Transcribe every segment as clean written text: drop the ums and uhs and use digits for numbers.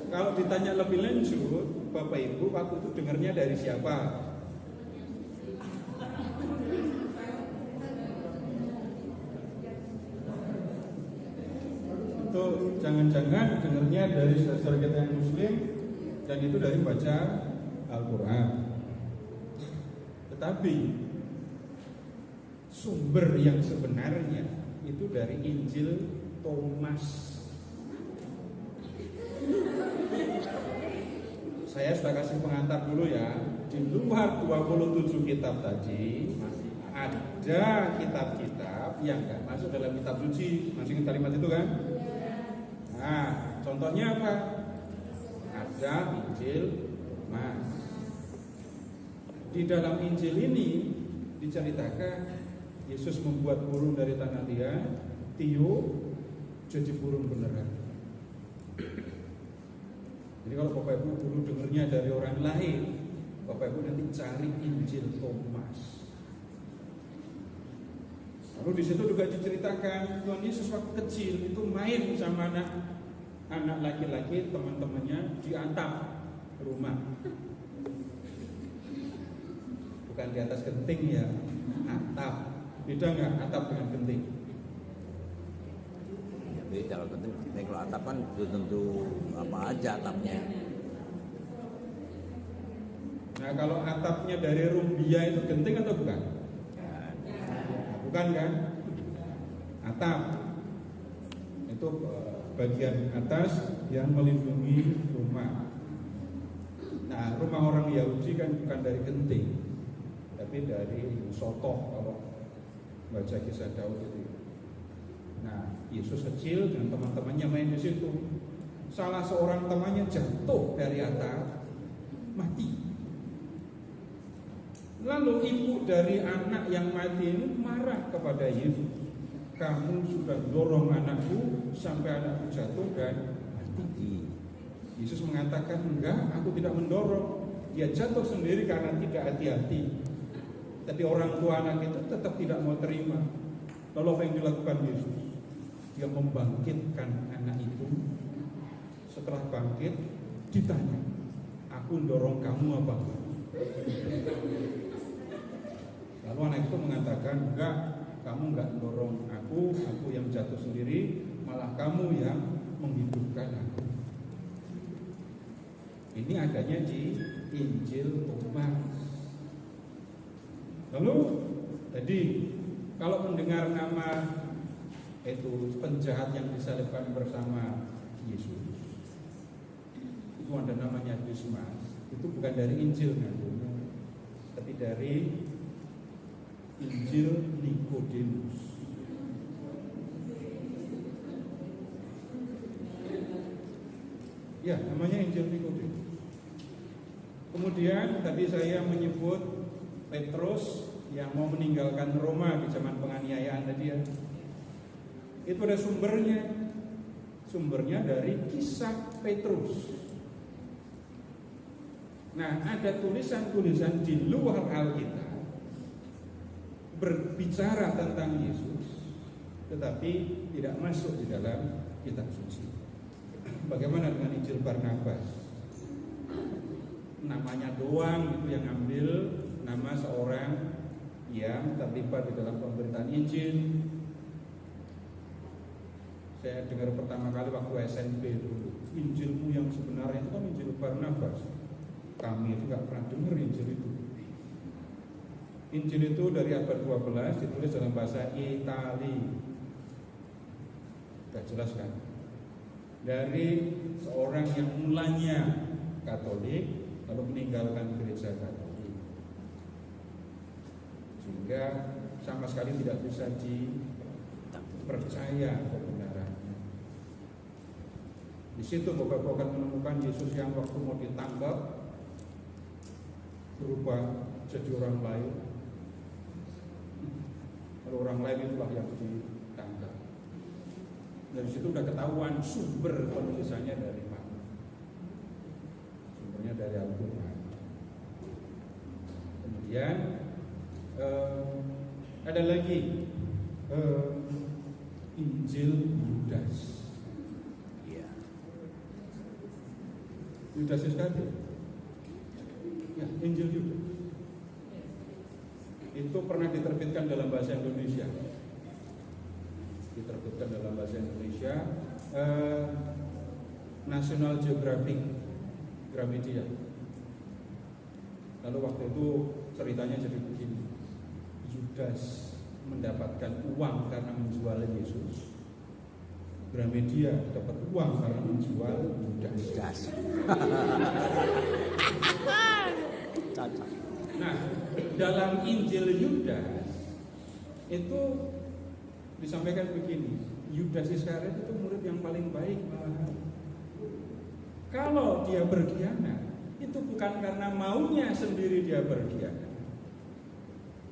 kalau ditanya lebih lanjut, Bapak Ibu waktu itu dengarnya dari siapa? Itu jangan-jangan dengarnya dari saudara kita yang Muslim, dan itu dari baca Al-Quran. Tetapi sumber yang sebenarnya itu dari Injil Thomas. Saya sudah kasih pengantar dulu ya. Di luar 27 kitab tadi ada kitab-kitab yang nggak masuk dalam kitab suci. Masih ingat kalimat itu kan? Nah, contohnya apa? Ada Injil Thomas. Di dalam Injil ini diceritakan Yesus membuat burung dari tanah liat, tiup jadi burung beneran. Jadi kalau Bapak Ibu dulu dengarnya dari orang lain, Bapak Ibu nanti cari Injil Thomas. Lalu di situ juga diceritakan Tuhan Yesus waktu kecil itu main sama anak laki-laki teman-temannya di atap rumah. Bukan di atas genting ya, atap. Beda nggak atap dengan genting? Ya beda, kalau genting kalau atap kan belum tentu apa aja atapnya. Nah kalau atapnya dari rumbia itu genting atau bukan? Bukan kan? Atap itu bagian atas yang melindungi rumah. Nah rumah orang Yahudi kan bukan dari genting, tapi dari sotoh kalau baca kisah Daud itu. Nah Yesus kecil dan teman-temannya main di situ. Salah seorang temannya jatuh dari atap, mati. Lalu ibu dari anak yang mati ini marah kepada Yesus. Kamu sudah dorong anakku sampai anakku jatuh dan mati. Yesus mengatakan, enggak, aku tidak mendorong. Dia jatuh sendiri karena tidak hati-hati. Tapi orang tua anak itu tetap tidak mau terima. Lalu apa yang dilakukan Yesus? Dia membangkitkan anak itu. Setelah bangkit, ditanya, aku mendorong kamu apa? Lalu anak itu mengatakan, enggak, kamu enggak mendorong aku yang jatuh sendiri, malah kamu yang menghidupkan aku. Ini adanya di Injil Thomas. Lalu tadi kalau mendengar nama itu penjahat yang disalibkan bersama Yesus, itu ada namanya Dismas. Itu bukan dari Injil tapi dari Injil Nikodemus. Ya, namanya Injil Nikodemus. Kemudian tadi saya menyebut Petrus yang mau meninggalkan Roma di zaman penganiayaan tadi ya. Itu ada sumbernya. Sumbernya dari kisah Petrus. Nah, ada tulisan-tulisan di luar Alkitab berbicara tentang Yesus, tetapi tidak masuk di dalam kitab suci. Bagaimana dengan Injil Barnabas? Namanya doang itu yang ambil nama seorang yang terlibat di dalam pemberitaan Injil. Saya dengar pertama kali waktu SMP dulu, Injilmu yang sebenarnya itu kan Injil Barnabas. Kami itu gak pernah dengar Injil itu. Injil itu dari abad 12 ditulis dalam bahasa Itali. Gak jelas kan? Dari seorang yang mulanya Katolik lalu meninggalkan gereja Katolik, sehingga sama sekali tidak bisa dipercaya kebenarannya. Di situ Bapak-Bapak akan menemukan Yesus yang waktu mau ditangkap berubah jadi orang lain. Lalu orang lain itulah yang ditangkap. Dari situ udah ketahuan sumber penulisannya dari mana. Sumbernya dari Al-Quran. Kemudian ada lagi Injil Yudas. Yudas Iskariot. Ya, Injil Yudas. Itu pernah diterbitkan dalam bahasa Indonesia. National Geographic Gramedia. Lalu waktu itu ceritanya jadi begini. Yudas mendapatkan uang karena menjual Yesus. Gramedia dapat uang karena menjual Yudas. Nah, dalam Injil Yudas itu disampaikan begini, Yudas Iskariot itu murid yang paling baik malahan. Kalau dia berkhianat, itu bukan karena maunya sendiri dia berkhianat,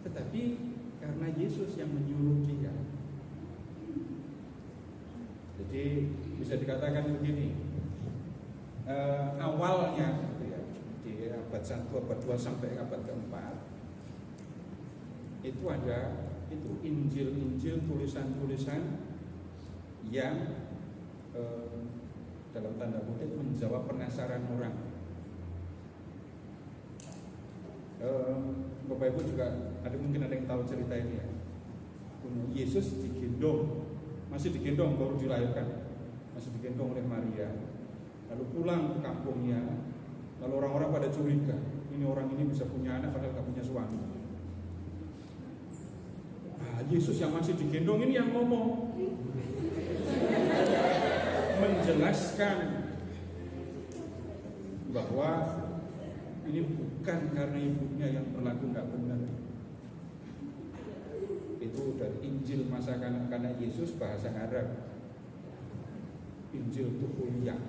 tetapi karena Yesus yang menyuruh dia. Jadi bisa dikatakan begini, awalnya gitu ya, di abad 1, abad 2 sampai abad keempat itu ada Injil-Injil, tulisan-tulisan yang dalam tanda kutip menjawab penasaran orang. Bapak Ibu juga mungkin ada yang tahu cerita ini ya. Yesus digendong, masih digendong baru dilahirkan, masih digendong oleh Maria, lalu pulang ke kampungnya, lalu orang-orang pada curiga, ini orang ini bisa punya anak padahal gak punya suami. Yesus yang masih digendong ini yang ngomong, menjelaskan bahwa ini bukan karena ibunya yang berlaku nggak benar. Itu dari Injil masa kanak-kanak Yesus bahasa Arab, Injil Tuhuliya.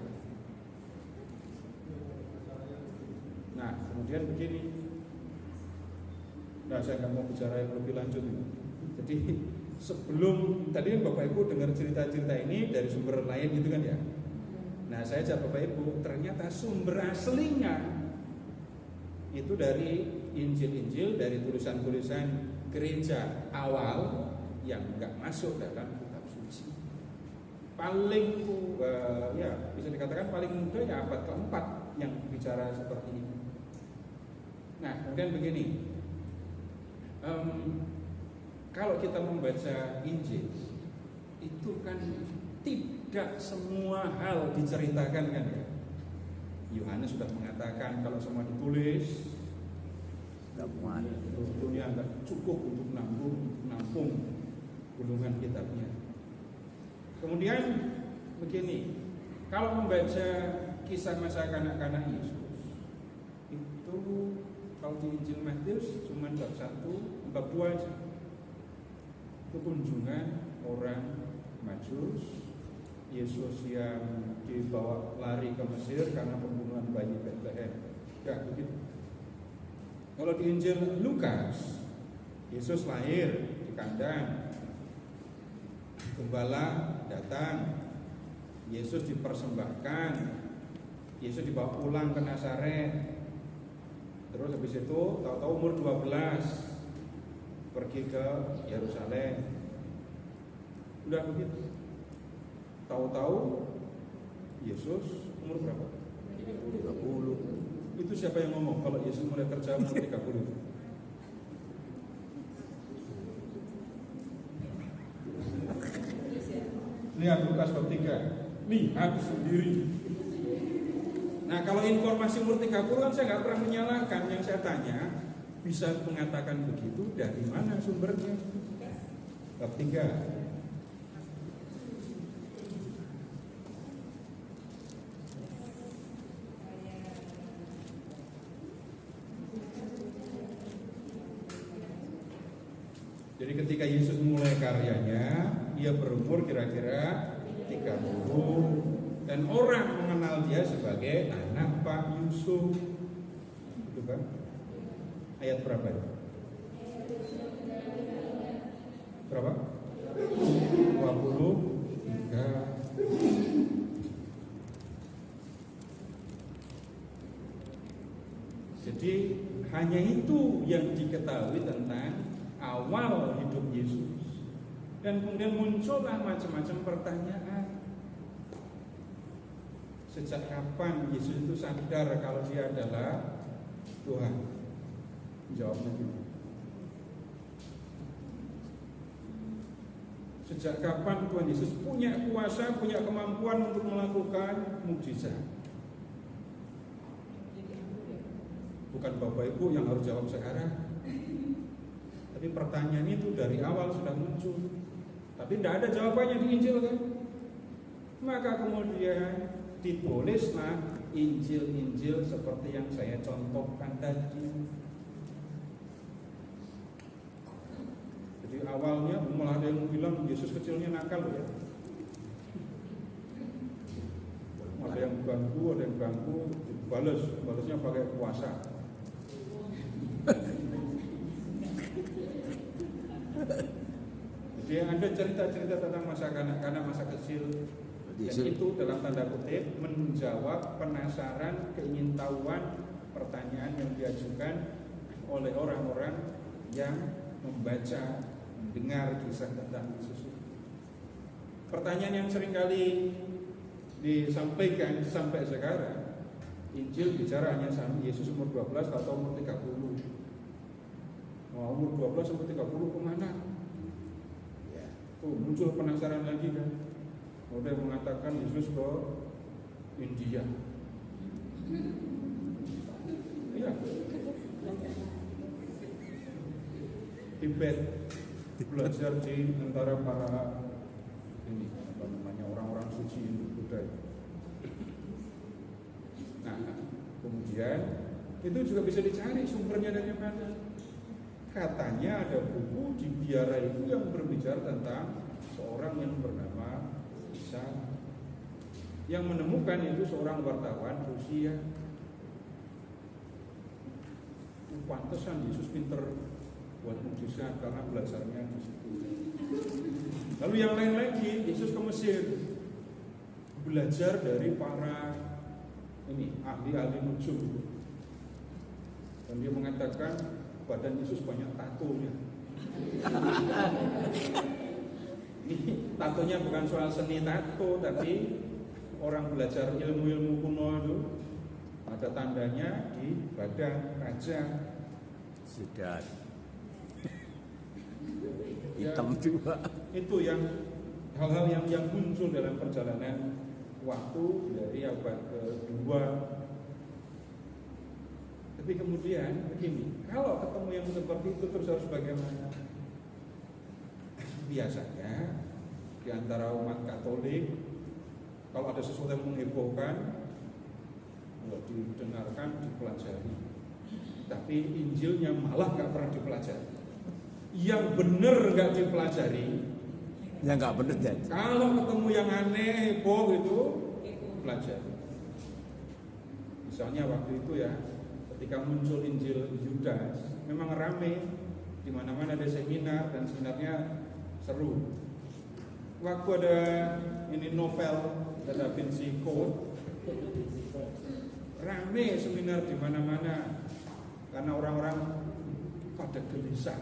Nah kemudian begini, saya nggak mau bicara yang lebih lanjut ini. Jadi sebelum tadi Bapak Ibu dengar cerita-cerita ini dari sumber lain gitu kan ya. Nah saya ajak Bapak Ibu, ternyata sumber aslinya itu dari Injil-Injil, dari tulisan-tulisan gereja awal yang nggak masuk dalam kitab suci. Paling bisa dikatakan paling muda ya abad keempat yang bicara seperti ini. Nah kemudian begini, kalau kita membaca Injil itu kan tidak semua hal diceritakan kan ya. Yohanes sudah mengatakan kalau semua ditulis dunia nggak cukup untuk menampung gulungan kitabnya. Kemudian begini, kalau membaca kisah masa kanak-kanak Yesus itu kalau di Injil Matius cuma bab 1, bab 2 aja. Itu kunjungan orang Majus, Yesus yang dibawa lari ke Mesir karena pembunuhan bayi Betlehem. Ya begitu. Kalau di Injil Lukas, Yesus lahir di kandang, gembala datang, Yesus dipersembahkan, Yesus dibawa pulang ke Nazaret. Terus habis itu tahu-tahu umur 12 pergi ke Yerusalem. Udah begitu. Tahu-tahu Yesus umur berapa? 30. Itu siapa yang ngomong kalau Yesus mulai kerja umur 30? Lihat Lukas bab 3. Lihat sendiri. Nah, kalau informasi umur 30 kan saya nggak pernah menyalahkan. Yang saya tanya, bisa mengatakan begitu dari mana sumbernya? Bab 3. Jadi ketika Yesus mulai karyanya, dia berumur kira-kira 30 dan orang mengenal dia sebagai anak Pak Yusuf. Itu kan? Ayat berapa itu? Berapa? 23. Jadi hanya itu yang diketahui tentang awal hidup Yesus. Dan kemudian muncullah macam-macam pertanyaan. Sejak kapan Yesus itu sadar kalau dia adalah Tuhan? Jawabnya gini. Sejak kapan Tuhan Yesus punya kuasa, punya kemampuan untuk melakukan mukjizat? Bukan Bapak Ibu yang harus jawab sekarang. Tapi pertanyaan itu dari awal sudah muncul. Tapi tidak ada jawabannya di Injil kan? Maka kemudian ditulislah Injil-Injil seperti yang saya contohkan tadi. Jadi awalnya malah ada yang bilang Yesus kecilnya nakal ya. Ada yang ganggu, balasnya pakai puasa. Jadi ada cerita-cerita tentang masa kanak-kanak, masa kecil, dan itu dalam tanda kutip menjawab penasaran, keingintahuan, pertanyaan yang diajukan oleh orang-orang yang membaca, mendengar kisah tentang Yesus. Pertanyaan yang seringkali disampaikan sampai sekarang, Injil bicara hanya sama Yesus umur 12 atau umur 30. Umur 12 sampai 30 kemana? Ya, muncul penasaran lagi kan. Udah mengatakan Yesus ke India. Iya. Tibet, belajar di antara para ini apa namanya orang-orang suci Buddha. Nah, kemudian itu juga bisa dicari sumbernya dari mana. Katanya ada buku di biara itu yang berbicara tentang seorang yang bernama Isa, yang menemukan itu seorang wartawan Rusia. Pantesan Yesus pinter buat mukjizat karena belajarnya di situ. Lalu yang lain lagi, Yesus ke Mesir belajar dari para ahli-ahli nujum. Dan dia mengatakan badan Yesus banyak tatonya. Ini tatonya bukan soal seni tato, tapi orang belajar ilmu-ilmu kuno itu ada tandanya di badan raja. Sudah hitam juga. Itu yang hal-hal yang muncul dalam perjalanan waktu dari abad kedua. Tapi kemudian begini, kalau ketemu yang seperti itu terus harus bagaimana? Biasanya di antara umat Katolik, kalau ada sesuatu yang menghebohkan, didengarkan, dipelajari. Tapi Injilnya malah nggak pernah dipelajari. Yang benar nggak dipelajari. Yang nggak benar jadi. Kalau ketemu yang aneh, heboh itu, pelajari. Misalnya waktu itu ya, ketika muncul Injil Yudas, memang rame, di mana-mana ada seminar dan seminarnya seru. Waktu ada ini novel Da Vinci Code, rame seminar di mana-mana karena orang-orang pada gelisah.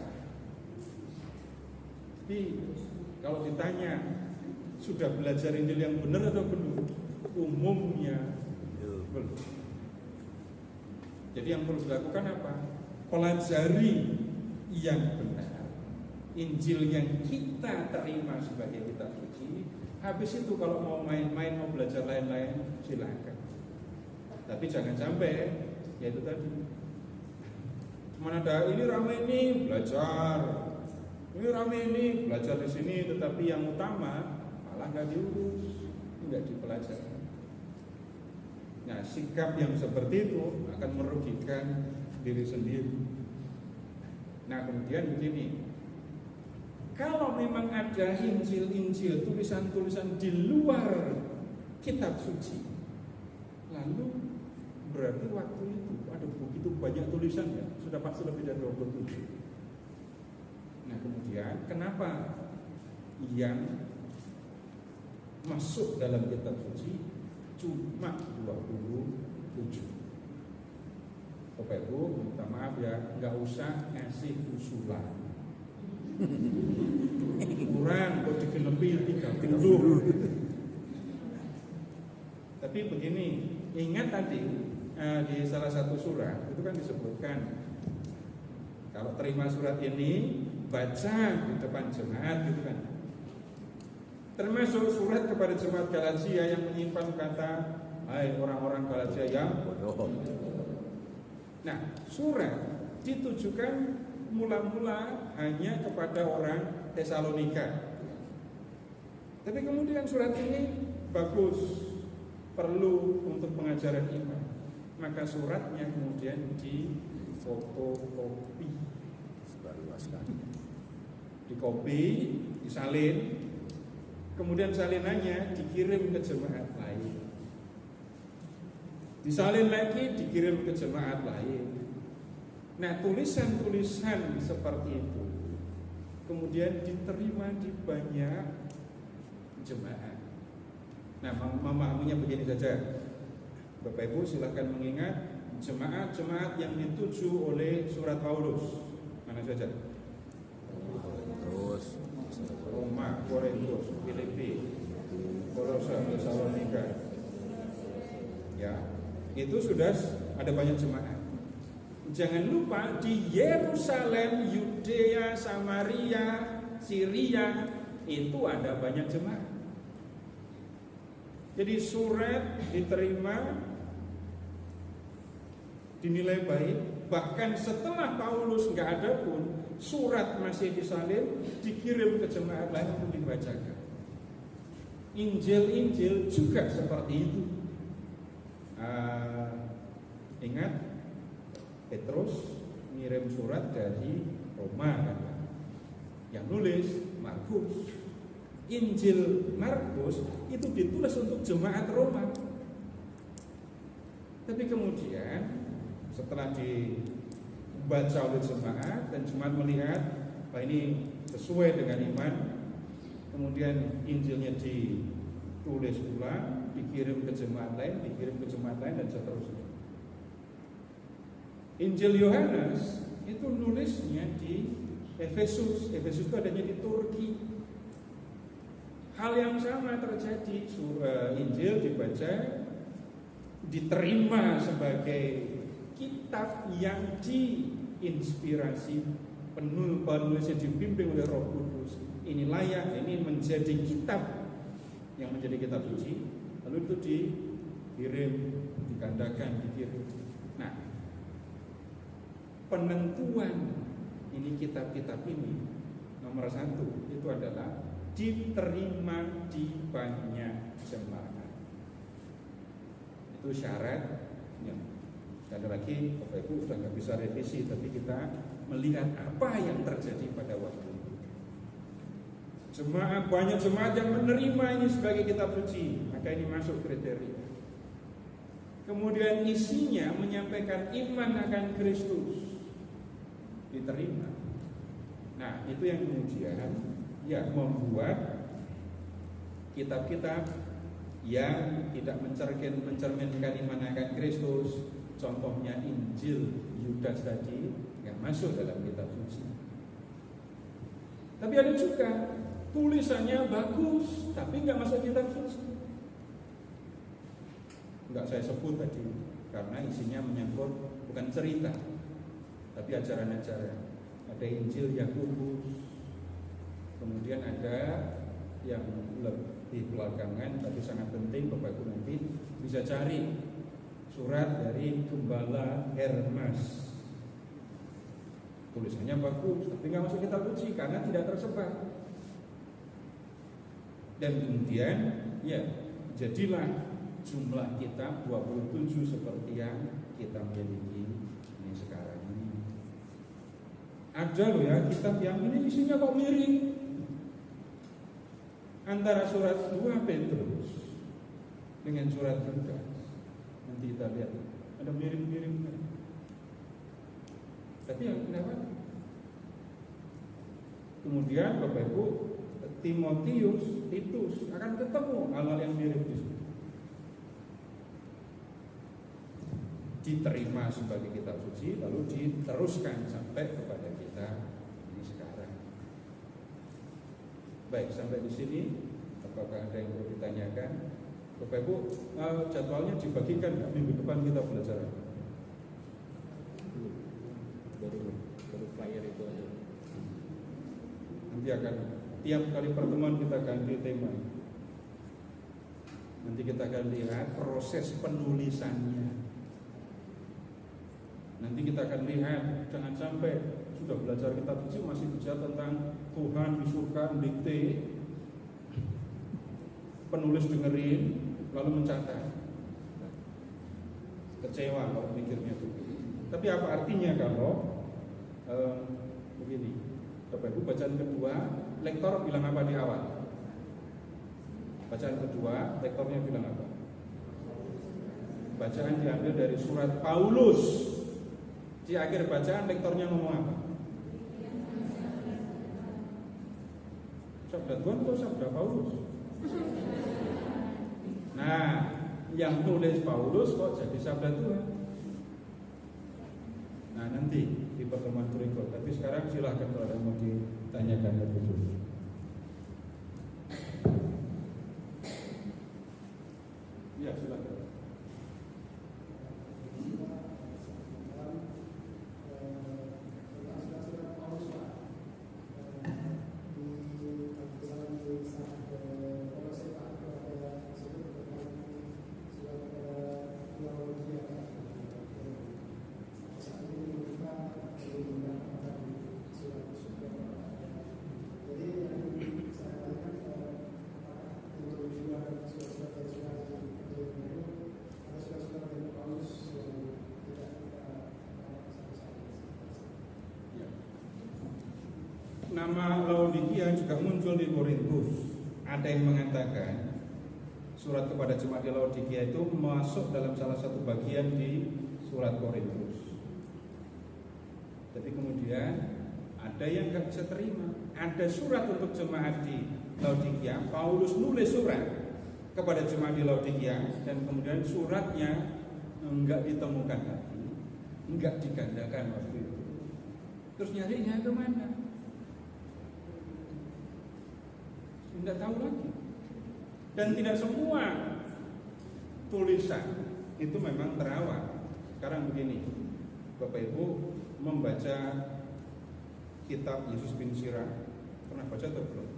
Tapi kalau ditanya sudah belajar Injil yang benar atau belum? Umumnya belum. Jadi yang perlu dilakukan apa? Pelajari yang benar, Injil yang kita terima sebagai kitab suci. Habis itu kalau mau main-main, mau belajar lain-lain, silakan. Tapi jangan sampai, yaitu tadi, cuma ada ini rame ini belajar, ini rame ini belajar di sini, tetapi yang utama malah nggak diurus, nggak dipelajari. Nah, sikap yang seperti itu akan merugikan diri sendiri. Nah, kemudian begini, kalau memang ada Injil-Injil, tulisan-tulisan di luar kitab suci, lalu berarti waktu itu ada begitu banyak tulisan ya, sudah pasti lebih dari 27. Nah, kemudian kenapa yang masuk dalam kitab suci cuma 27? Bapak Ibu, minta maaf ya, nggak usah ngasih usulan. Kurang kok digenepi 30. Tapi Tapi begini, ingat tadi di salah satu surat itu kan disebutkan kalau terima surat ini baca di depan jemaat gitu kan. Termasuk surat kepada jemaat Galatia yang menyimpan kata, hai orang-orang Galatia yang bodoh. Nah, surat ditujukan mula-mula hanya kepada orang Tesalonika. Tapi kemudian surat ini bagus, perlu untuk pengajaran iman. Maka suratnya kemudian difotokopi, Sebarluaskan. dikopi, disalin, kemudian salinannya dikirim ke jemaat lain. Disalin lagi, dikirim ke jemaat lain. Nah, tulisan-tulisan seperti itu kemudian diterima di banyak jemaat. Nah, memahaminya begini saja. Bapak Ibu silakan mengingat jemaat-jemaat yang dituju oleh surat Paulus. Mana saja? Terus Roma, Korintus, Filipi, Kolose, Tesalonika. Ya, itu sudah ada banyak jemaat. Jangan lupa di Yerusalem, Yudea, Samaria, Syria itu ada banyak jemaat. Jadi surat diterima, dinilai baik. Bahkan setelah Paulus nggak ada pun, surat masih disalin, dikirim ke jemaat lain untuk dibacakan. Injil-injil juga seperti itu. Ingat, Petrus ngirim surat dari Roma kan? Yang nulis Markus. Injil Markus itu ditulis untuk jemaat Roma. Tapi kemudian setelah dibaca oleh jemaat dan jemaat melihat bahwa ini sesuai dengan iman, kemudian Injilnya ditulis ulang, dikirim ke jemaat lain, dan seterusnya. Injil Yohanes itu nulisnya di Efesus. Efesus itu adanya di Turki. Hal yang sama terjadi. Injil dibaca, diterima sebagai kitab yang diinspirasi, penulisnya dibimbing oleh Roh Kudus. Ini layak, ini menjadi kitab yang menjadi kitab suci. Lalu itu dikirim, digandakan, dikirim. Nah, penentuan ini kitab-kitab ini nomor satu itu adalah diterima di banyak jemaat. Itu syarat. Sekali lagi Bapak Ibu sudah nggak bisa revisi, tapi kita melihat apa yang terjadi pada waktu itu. Banyak jemaat yang menerima ini sebagai kitab suci, maka ini masuk kriteria. Kemudian isinya menyampaikan iman akan Kristus, diterima. Nah, itu yang kemudian ya membuat kitab-kitab yang tidak mencerminkan iman akan Kristus, contohnya Injil Yudas tadi, nggak masuk dalam kitab suci. Tapi ada juga tulisannya bagus, tapi nggak masuk kitab suci. Nggak saya sebut tadi karena isinya menyangkut bukan cerita, tapi ajaran-ajaran. Ada Injil Yakobus, kemudian ada yang lebih belakangan tapi sangat penting, Bapak Ibu nanti bisa cari surat dari Gembala Hermas. Tulisannya bagus, tapi nggak masuk kitab suci karena tidak tersebar. Dan kemudian ya jadilah jumlah kitab 27 seperti yang kita miliki ini sekarang ini. Ada loh ya kitab yang ini isinya kok miring. Antara surat 2 Petrus dengan surat Lukas. Nanti kita lihat ada miring-miring. Tapi yang kenapa? Kemudian Bapak Ibu, Timotius, Titus akan ketemu hal-hal yang mirip di sini. Diterima sebagai kitab suci, lalu diteruskan sampai kepada kita ini sekarang. Baik, sampai di sini apakah ada yang perlu ditanyakan? Bapak Ibu, jadwalnya dibagikan nggak minggu depan kita belajar? Baru flyer itu aja. Nanti akan tiap kali pertemuan kita ganti tema. Nanti kita akan lihat proses penulisannya. Nanti kita akan lihat, jangan sampai sudah belajar kitab suci masih bicara tentang Tuhan di surga, dikte, penulis dengerin, lalu mencatat. Kecewa kalau mikirnya itu. Tapi apa artinya kalau begini? Bapak Ibu, bacaan kedua, lektor bilang apa di awal? Bacaan kedua, lektornya bilang apa? Bacaan diambil dari surat Paulus. Di akhir bacaan lektornya ngomong apa? Sabda Tuhan atau sabda Paulus? Nah, yang nulis Paulus kok jadi sabda Tuhan? Nah, nanti di pertemuan berikut. Tapi sekarang silahkan kalau ada yang mau ditanyakan lebih dulu. Ya, silakan. Nama Laodikia juga muncul di Korintus. Ada yang mengatakan surat kepada jemaat di Laodikia itu masuk dalam salah satu bagian di surat Korintus. Tapi kemudian ada yang nggak bisa terima. Ada surat untuk jemaat di Laodikia. Paulus nulis surat kepada jemaat di Laodikia dan kemudian suratnya nggak ditemukan lagi, nggak digandakan waktu itu. Terus nyarinya ke mana? Tidak tahu lagi. Dan tidak semua tulisan itu memang terawat. Sekarang begini, Bapak Ibu membaca kitab Yesus bin Sirah, pernah baca atau belum?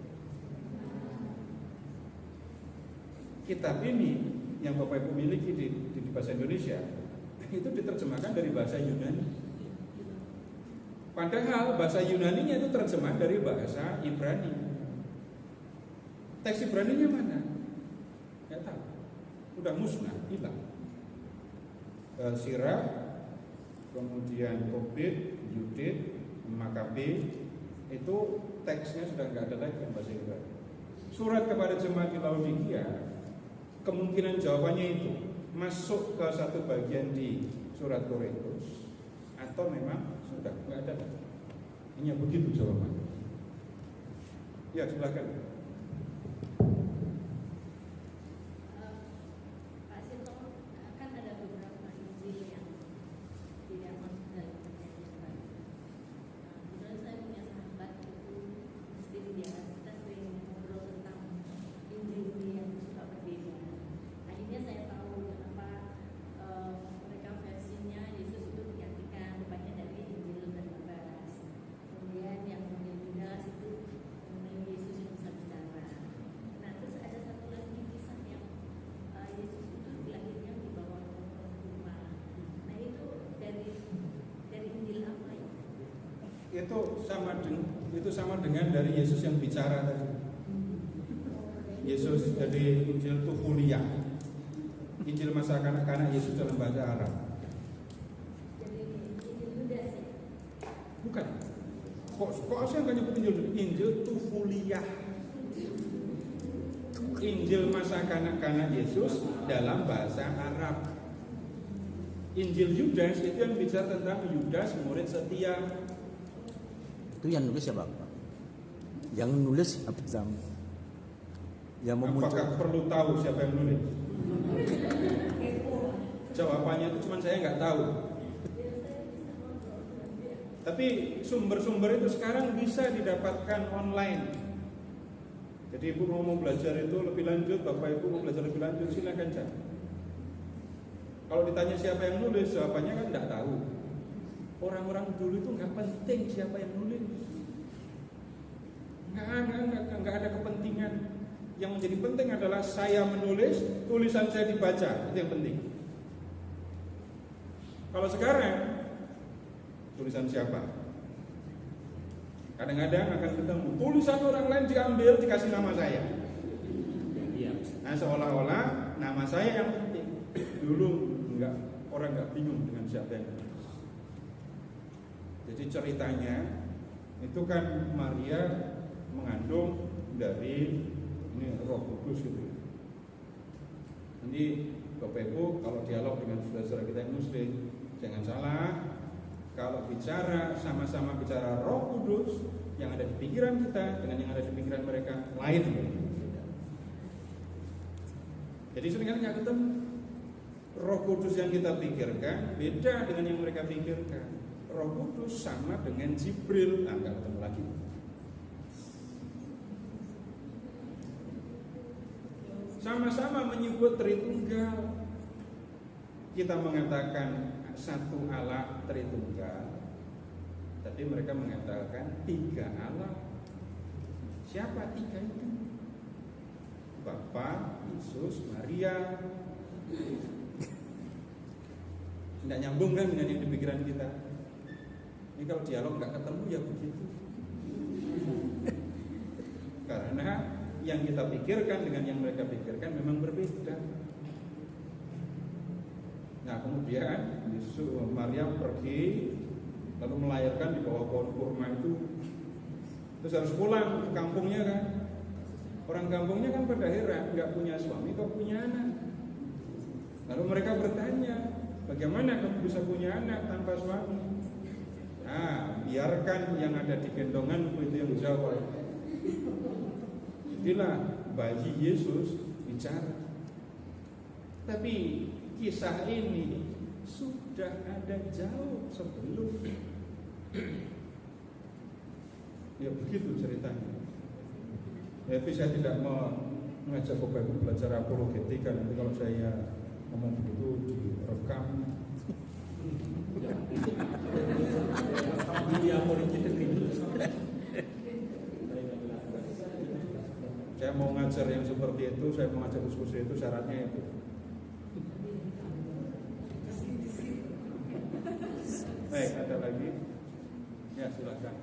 Kitab ini yang Bapak Ibu miliki di bahasa Indonesia itu diterjemahkan dari bahasa Yunani. Padahal bahasa Yunaninya itu terjemahan dari bahasa Ibrani. Teks Ibraninya mana? Nggak tahu. Udah musnah, hilang. Sirah, kemudian Tobit, Yudit, Makabe, itu teksnya sudah nggak ada lagi yang bahasa Ibrani. Surat kepada jemaat di Laodikia, kemungkinan jawabannya itu masuk ke satu bagian di surat Korintus, atau memang sudah nggak ada lagi. Hanya begitu jawabannya. Ya, silakan. Itu sama dengan dari Yesus yang bicara tadi. Yesus dari Injil Tufulia, Injil masa kanak-kanak Yesus dalam bahasa Arab. Bukan. Kok saya nggak nyebut Injil Tufulia, Injil masa kanak-kanak Yesus dalam bahasa Arab. Injil Yudas itu yang bicara tentang Yudas murid setia. Itu yang nulis siapa? Yang nulis apa Zam? Yang memuncul. Apakah perlu tahu siapa yang nulis? Jawabannya itu cuma saya nggak tahu. Tapi sumber-sumber itu sekarang bisa didapatkan online. Jadi ibu mau belajar itu lebih lanjut, bapak ibu mau belajar lebih lanjut, silakan cari. Kalau ditanya siapa yang nulis, jawabannya kan nggak tahu. Orang-orang dulu itu nggak penting siapa yang nulis, nggak ada kepentingan. Yang menjadi penting adalah saya menulis, tulisan saya dibaca, itu yang penting. Kalau sekarang tulisan siapa? Kadang-kadang akan ketemu tulisan orang lain diambil dikasih nama saya. Iya. Nah seolah-olah nama saya yang penting. Dulu orang nggak bingung dengan siapa yang nulis. Jadi ceritanya itu kan Maria mengandung dari ini Roh Kudus itu. Nanti Bapak Ibu kalau dialog dengan saudara-saudara kita yang Muslim, jangan salah. Kalau bicara sama-sama bicara Roh Kudus, yang ada di pikiran kita dengan yang ada di pikiran mereka lain. Jadi seringkali nggak ketemu. Roh Kudus yang kita pikirkan beda dengan yang mereka pikirkan. Roh Kudus sama dengan Jibril, nggak ketemu lagi. Sama-sama menyebut Tritunggal. Kita mengatakan satu Allah Tritunggal, tapi mereka mengatakan tiga Allah. Siapa tiga itu? Bapa, Yesus, Maria. Tidak nyambung kan dengan yang di pikiran kita. Ini kalau dialog nggak ketemu ya begitu. Karena yang kita pikirkan dengan yang mereka pikirkan memang berbeda. Nah kemudian Maria pergi lalu melahirkan di bawah pohon kurma itu, terus harus pulang ke kampungnya kan. Orang kampungnya kan pada heran, nggak punya suami kok punya anak. Lalu mereka bertanya, bagaimana kamu bisa punya anak tanpa suami? Nah, biarkan yang ada di gendongan itu yang jawab. Itulah bayi Yesus bicara. Tapi kisah ini sudah ada jauh sebelum. Ya begitu ceritanya. Tapi saya tidak mau mengajak Bapak Ibu belajar apologetika. Nanti kalau saya ngomong begitu direkam. Dia apologetik itu. Saya mau ngajar yang seperti itu, saya mau ngajar diskusi itu syaratnya itu. Baik, ada lagi? Ya silakan.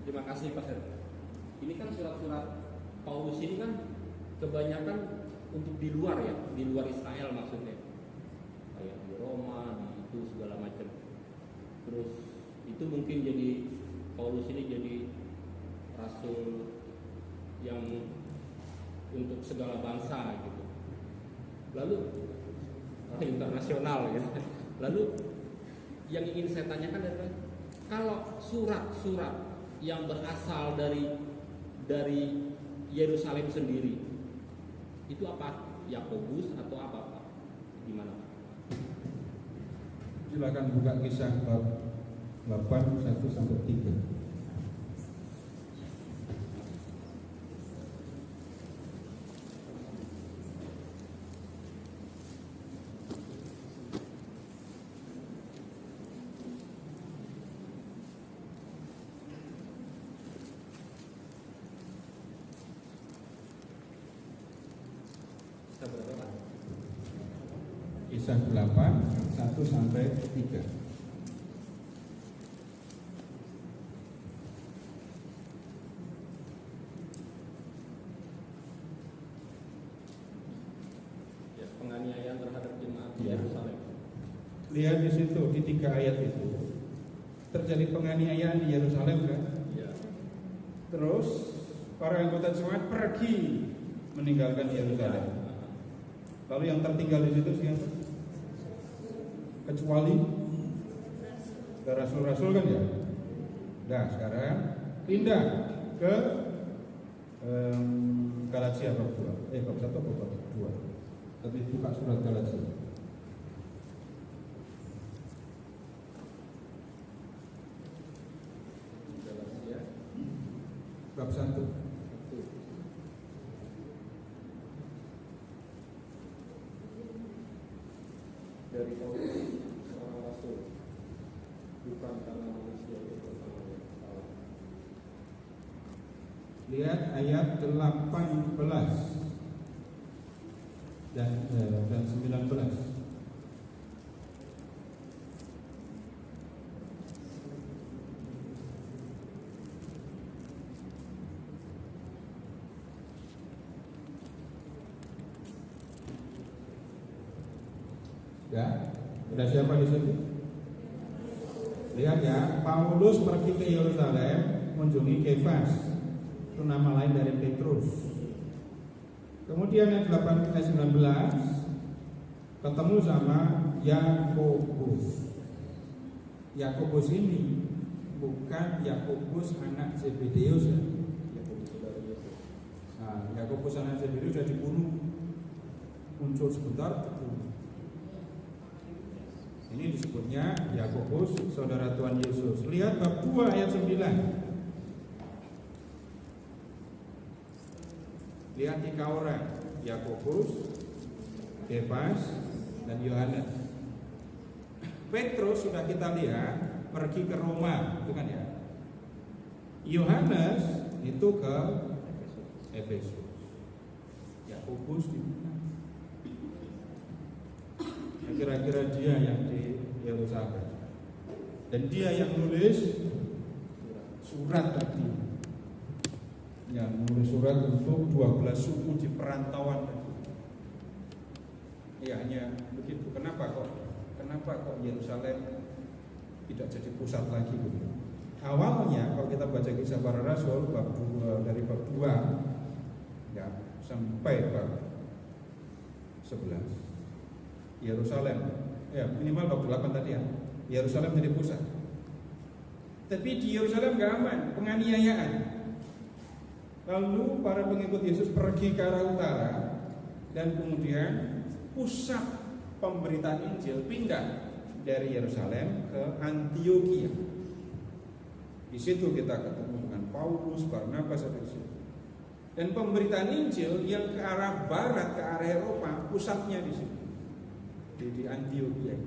Terima kasih Pak Ser. Ini kan surat-surat Paulus ini kan kebanyakan untuk di luar ya, di luar Israel maksudnya, kayak di Roma, di itu segala macam. Terus itu mungkin jadi Paulus ini jadi rasul yang untuk segala bangsa gitu. Lalu internasional gitu. Lalu yang ingin saya tanyakan adalah kalau surat-surat yang berasal dari Yerusalem sendiri itu apa? Yakobus atau apa Pak? Gimana Pak? Silakan buka Kisah bab 8 1 sampai 3. Kisah 8 1 sampai 3. Ya, penganiayaan terhadap jemaat di Ya. Yerusalem. Lihat di situ di 3 ayat itu terjadi penganiayaan di Yerusalem kan? Ya. Terus para anggota jemaat pergi meninggalkan Yerusalem. Lalu yang tertinggal di situ siapa? Kecuali rasul-rasul kan ya. Nah sekarang pindah ke Galatia bab 2. Bab 1 atau bab 2. Tapi buka surat Galatia. Galatia Bab 1. dari Paulus seorang rasul, bukan karena manusia itu salah. Lihat ayat 18 dan 19. Ya, sudah siapa di situ? Lihat ya, Paulus pergi ke Yerusalem mengunjungi Kefas, itu nama lain dari Petrus. Kemudian yang 19 ketemu sama Yakobus. Yakobus ini bukan Yakobus anak Zebedeus ya. Nah, Yakobus anak Zebedeus sudah dibunuh, muncul sebentar dibunuh. Ini disebutnya Yakobus, saudara Tuhan Yesus. Lihat bab 2 ayat 9. Lihat tiga orang, Yakobus, Kefas, dan Yohanes. Petrus sudah kita lihat pergi ke Roma, itu kan ya. Yohanes itu ke Efesus. Yakobus di mana? Kira-kira dia yang di Yerusalem, dan dia yang nulis surat tadi, yang nulis surat untuk 12 suku di perantauan tadi. Ya, hanya begitu. Kenapa kok Yerusalem tidak jadi pusat lagi gitu? Awalnya kalau kita baca kisah para rasul bab 2, dari bab 2 ya sampai bab 11, Yerusalem, ya minimal bab 8 tadi ya, Yerusalem jadi pusat. Tapi di Yerusalem gak aman, penganiayaan. Lalu para pengikut Yesus pergi ke arah utara, dan kemudian pusat pemberitaan Injil pindah dari Yerusalem ke Antioquia. Di situ kita ketemu dengan Paulus, Barnabas, ada di situ. Dan pemberitaan Injil yang ke arah barat, ke arah Eropa, pusatnya di situ. Di Antioquia.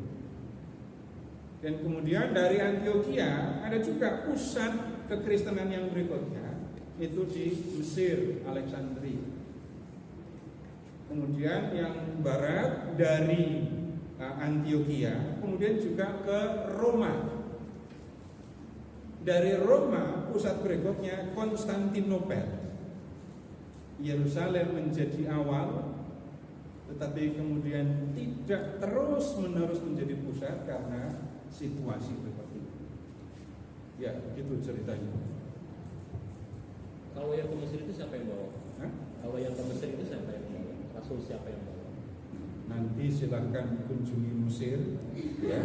Dan kemudian dari Antioquia ada juga pusat kekristenan yang berikutnya, itu di Mesir, Alexandria. Kemudian yang barat dari Antioquia, kemudian juga ke Roma. Dari Roma pusat berikutnya Konstantinopel. Yerusalem menjadi awal, tetapi kemudian tidak terus-menerus menjadi pusat karena situasi seperti itu. Ya, begitu ceritanya. Kalau yang ke Mesir itu siapa yang bawa? Hah? Kalau yang ke Mesir itu siapa yang bawa? Rasul siapa yang bawa? Nanti silahkan kunjungi Mesir, ya.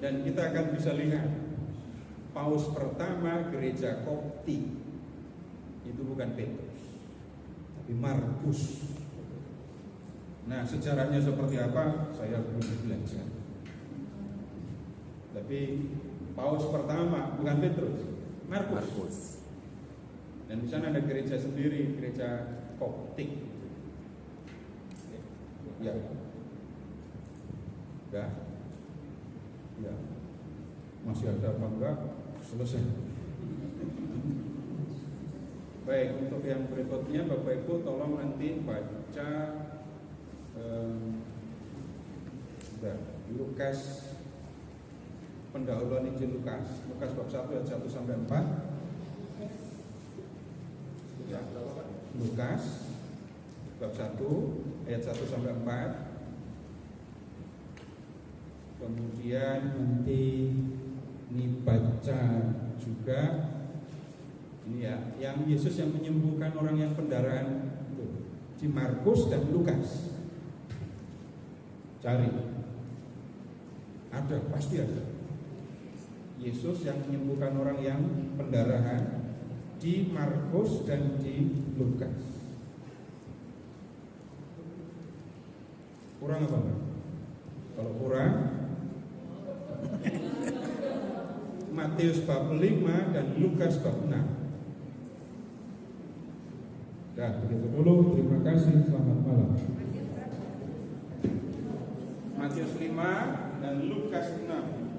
Dan kita akan bisa lihat Paus pertama gereja Koptik itu bukan Petrus, tapi Markus. Nah, sejarahnya seperti apa saya belum belajar. Tapi Paus pertama bukan Petrus, Markus. Dan di sana ada gereja sendiri, gereja Koptik. Ya. Ya. Ya. Masih ada apa enggak? Selesai. Baik, untuk yang berikutnya Bapak Ibu tolong nanti baca Lukas, pendahuluan Injil Lukas bab 1 ayat 1 sampai 4. Ya, Lukas bab 1 ayat 1 sampai 4. Kemudian nanti ini baca juga ini ya, yang Yesus yang menyembuhkan orang yang pendarahan itu di Markus dan Lukas. Cari, ada, pasti ada. Yesus yang menyembuhkan orang yang pendarahan di Markus dan di Lukas. Kurang apa enggak? Kalau kurang, Matius bab 5 dan Lukas bab 6. Dan begitu dulu, terima kasih, selamat malam. Matius 5 dan Lukas 6.